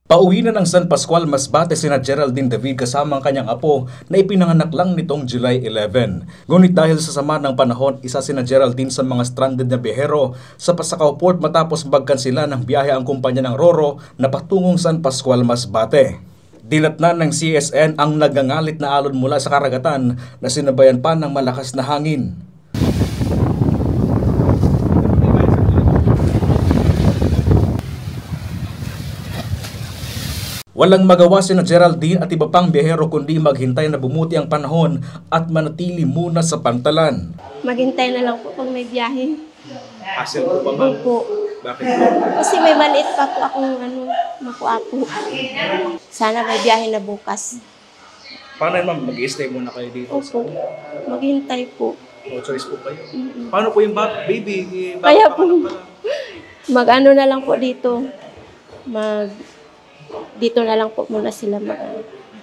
Pauwi na ng San Pascual, Masbate sina Geraldine David kasama ang kanyang apo na ipinanganak lang nitong July 11. Ngunit dahil sa sama ng panahon, isa sina Geraldine sa mga stranded na biyahero sa Pasakaw Port matapos magkansila ng biyahe ang kumpanya ng Roro na patungong San Pascual, Masbate. Dilatnan ng CSN ang nagangalit na alon mula sa karagatan na sinabayan pa ng malakas na hangin. Walang magawa sina Geraldine at iba pang biyahero kundi maghintay na bumuti ang panahon at manatili muna sa pantalan. Maghintay na lang po pag may biyahe. Hassle po ba, ma'am? Opo. Bakit po? Kasi may maliit pa po akong makuha po. Sana may biyahe na bukas. Paano ma'am? Mag-i-stay muna kayo dito? Opo. Maghintay po. No choice po kayo. Paano po yung baby? Kaya po, mag-ano na lang po dito. Dito na lang po muna sila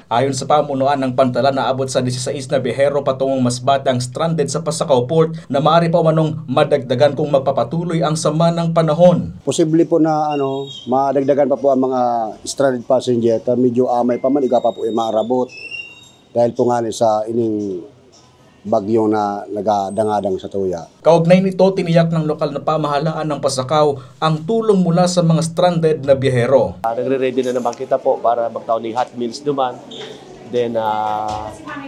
Ayon sa pamunuan ng pantalan, naabot sa 16 na biyahero patungong Masbate ang stranded sa Pasakaw Port na maaari pa manong madagdagan kung magpapatuloy ang sama ng panahon. Posible po na madagdagan pa po ang mga stranded passenger. Medyo amay pa man, iga pa po maarabot. Dahil po nga sa ining bagyo na nagadangadang sa tuya. Kaugnay nito, tiniyak ng lokal na pamahalaan ng Pasakaw ang tulong mula sa mga stranded na biyahero. Nagre-ready na naman kita po para magtaon ng hot meals naman. Then,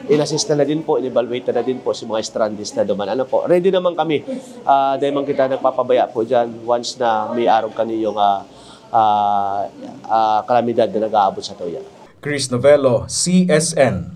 in-assist na din po, in-evaluate na din po si mga stranded na naman. Ano po, ready naman kami. Dahil man kita nagpapabaya po dyan once na may araw kaniyong kalamidad na nag-aabot sa tuya. Chris Novello, CSN.